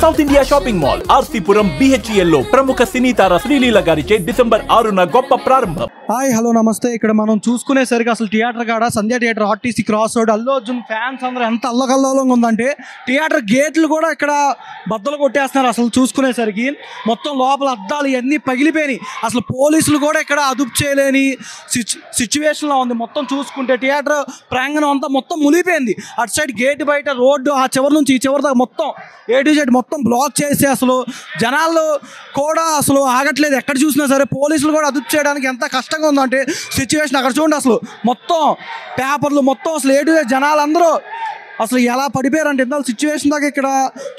South India shopping mall RC Puram BHEL లో ప్రముఖ సినీ తార శ్రీలీల గారిచే డిసెంబర్ 6న గొప్ప ప్రారంభం. హాయ్ హలో నమస్తే. ఇక్కడ మనం చూసుకునేసరికి అసలు థియేటర్ కాడ Sandhya theatre RTC cross road Allu Arjun fans అందరూ ఎంత అల్లకల్లోలంగా ఉందంటే థియేటర్ గేట్లు కూడా ఇక్కడ బద్దలు కొట్టేస్తున్నారు. అసలు చూసుకునేసరికి మొత్తం లోపల అద్దాలు ఇవన్నీ పగిలిపోయినాయి. అసలు పోలీసులు కూడా ఇక్కడ అదుపు చేయలేని సిచ్యువేషన్లో ఉంది. మొత్తం చూసుకుంటే థియేటర్ ప్రాంగణం అంతా మొత్తం మునిగిపోయింది. అటు సైడ్ గేట్ బయట రోడ్డు ఆ చివరి నుంచి ఈ చివరి దాకా మొత్తం A to Z మొత్తం బ్లాక్ చేసి అసలు జనాలు కూడా అసలు ఆగట్లేదు. ఎక్కడ చూసినా సరే పోలీసులు కూడా అదుపు చేయడానికి ఎంత కష్టంగా ఉందంటే సిచ్యువేషన్ అక్కడ చూడండి. అసలు మొత్తం పేపర్లు మొత్తం అసలు A to Z జనాలందరూ అసలు ఎలా పడిపోయారంటే ఇంత సిచ్యువేషన్ దాకా ఇక్కడ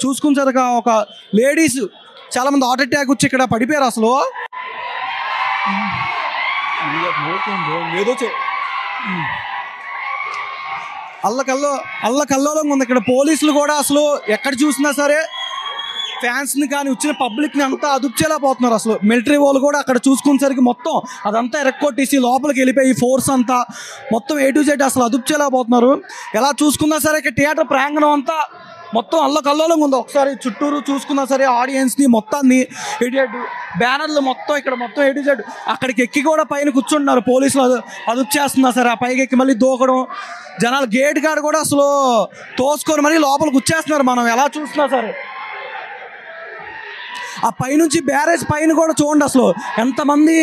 చూసుకునేసరికి ఒక లేడీస్ చాలామంది హార్ట్ అటాక్ వచ్చి ఇక్కడ పడిపోయారు. అసలు ఏదో అల్లకల్లోలంగా ఉంది. ఇక్కడ పోలీసులు కూడా అసలు ఎక్కడ చూసినా సరే ఫ్యాన్స్ని కానీ వచ్చిన పబ్లిక్ని అంతా అదుపు చేయలేకపోతున్నారు. అసలు మిలిటరీ వాళ్ళు కూడా అక్కడ చూసుకునేసరికి మొత్తం అదంతా ఎరక్కొట్టేసి లోపలికి వెళ్ళిపోయి ఫోర్స్ అంతా మొత్తం A to Z అసలు అదుపు చేయలేకపోతున్నారు. ఎలా చూసుకున్నా సరే ఇక్కడ థియేటర్ ప్రాంగణం అంతా మొత్తం అల్లకల్లోలంగా ఉంది. ఒకసారి చుట్టూరు చూసుకున్నా సరే ఆడియన్స్ని మొత్తాన్ని బ్యానర్లు మొత్తం ఇక్కడ మొత్తం A to Z అక్కడికి ఎక్కి కూడా పైన కూర్చుంటున్నారు. పోలీసులు అదుపు చేస్తున్నా సరే ఆ పైకి ఎక్కి మళ్ళీ దూకడం జనాలు గేట్ కాడ కూడా అసలు తోసుకొని మళ్ళీ లోపలికి వచ్చేస్తున్నారు. మనం ఎలా చూస్తున్నా సరే ఆ పైనుంచి బ్యారేజ్ పైన కూడా చూడండి అసలు ఎంతమంది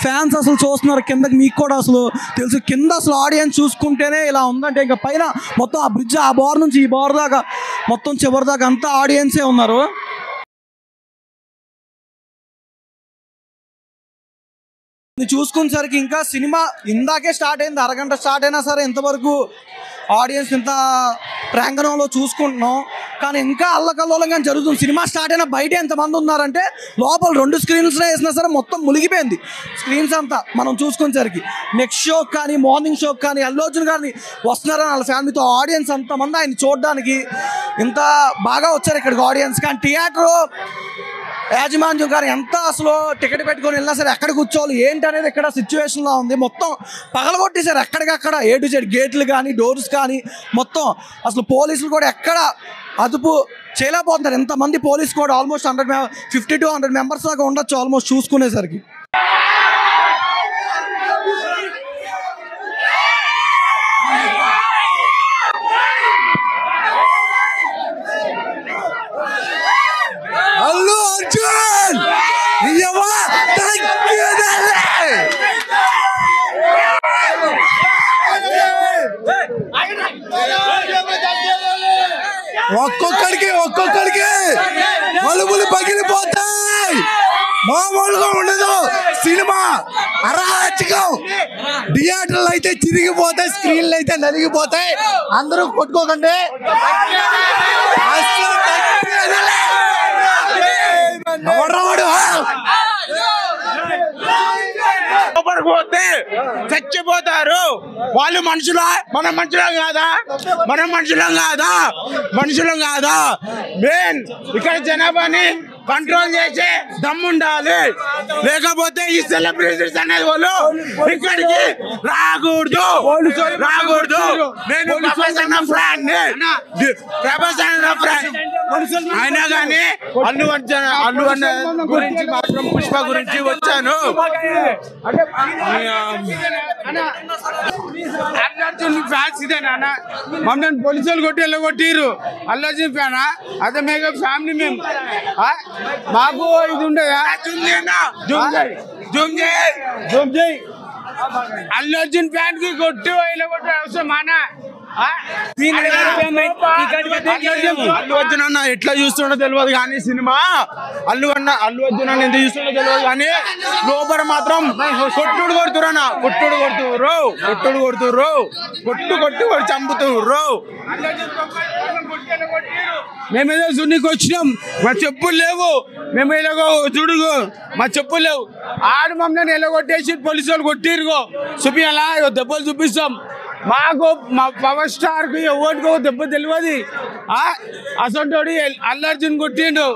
ఫ్యాన్స్ అసలు చూస్తున్నారు కిందకి. మీకు కూడా అసలు తెలుసు కింద అసలు ఆడియన్స్ చూసుకుంటేనే ఇలా ఉందంటే ఇంకా పైన మొత్తం ఆ బ్రిడ్జ్ ఆ బార్ నుంచి ఈ బార్ దాకా మొత్తం చివరి దాకా అంతా ఆడియన్సే ఉన్నారు. చూసుకునేసరికి ఇంకా సినిమా ఇందాకే స్టార్ట్ అయింది, అరగంట స్టార్ట్ అయినా సరే ఇంతవరకు ఆడియన్స్ ఇంత ప్రాంగణంలో చూసుకుంటున్నాం కానీ ఇంకా అల్లకల్లోలంగా జరుగుతుంది. సినిమా స్టార్ట్ అయినా బయట ఎంతమంది ఉన్నారంటే లోపల 2 స్క్రీన్స్లో వేసినా సరే మొత్తం మునిగిపోయింది స్క్రీన్స్ అంతా. మనం చూసుకునేసరికి నెక్స్ట్ షోకి కానీ మార్నింగ్ షోకి కానీ అల్లు అర్జున్ గారిని వస్తున్నారని వాళ్ళ ఫ్యామిలీతో ఆడియన్స్ అంతమంది ఆయన చూడడానికి ఇంత బాగా వచ్చారు ఇక్కడికి ఆడియన్స్. కానీ థియేటర్ యాజమాన్యం గారు ఎంత అసలు టికెట్ పెట్టుకొని వెళ్ళినా సరే ఎక్కడ కూర్చోవాలి ఏంటి అనేది ఇక్కడ సిచ్యువేషన్లో ఉంది. మొత్తం పగలగొట్టేశారు ఎక్కడికక్కడ A to Z గేట్లు కానీ డోర్స్ కానీ మొత్తం. అసలు పోలీసులు కూడా ఎక్కడ అదుపు చేయలేకపోతున్నారు. ఎంతమంది పోలీసు కూడా ఆల్మోస్ట్ 50 to 100 మెంబర్స్ దాకా ఉండొచ్చు ఆల్మోస్ట్ చూసుకునేసరికి. అల్లు అర్జున్ ఒక్కొక్కడికి మలుపులు పగిలిపోతాయి. మామూలుగా ఉండదు సినిమా అరాచకం. థియేటర్లు అయితే చిరిగిపోతాయి, స్క్రీన్లు అయితే నలిగిపోతాయి. అందరూ కొట్టుకోకండి. పోతే చచ్చిపోతారు వాళ్ళు. మనుషులా? మన మనుషులం కాదా? మెయిన్ ఇక్కడ జనాభాని కంట్రోల్ చేసే దమ్ముండాలి. లేకపోతే ఈ సెలబ్రిటీస్ అనేది వాళ్ళు ఇక్కడికి రాకూడదు. నేను ఫ్రెండ్ అయినా కానీ అల్లు అర్జున్ గురించి మాత్రం పుష్ప గురించి వచ్చాను. అల్లు అర్జున్ ఫ్యాన్స్ ఇదేనా? మమ్మల్ని పోలీసులు కొట్టి వెళ్ళగొట్టిరు. అల్లు అర్జున్ ఫ్యానా? అదే మేఘ ఫ్యామిలీ మేము. మాకు ఇది ఉండదా? అల్లు అర్జున్ ఫ్యాన్ కి కొట్టి వెళ్ళగొట్టే అవసరమానా? అల్లు అర్జున్ అన్న ఎట్లా చూస్తుండో తెలియదు కానీ సినిమా అల్లు అర్జున్ అన్న ఎంత చూస్తుండో తెలియదు కానీ లోపల మాత్రం కొట్టుడు కొట్టి చంపుతుర్రు. మేమేదో సున్నికి వచ్చినాం, మా చెప్పులు లేవు. మేము ఎలాగో చుడుగు మా చెప్పులు లేవు. ఆడు మమ్మల్ని ఎలాగొట్టేసి పోలీసు వాళ్ళు కొట్టిరుగో చూపియాలా? దెబ్బలు చూపిస్తాం. మాకు మా పవర్ స్టార్ కి ఎవరికో దెబ్బ తెలియదు. అసలు అల్లు అర్జున్ కొట్టిండు.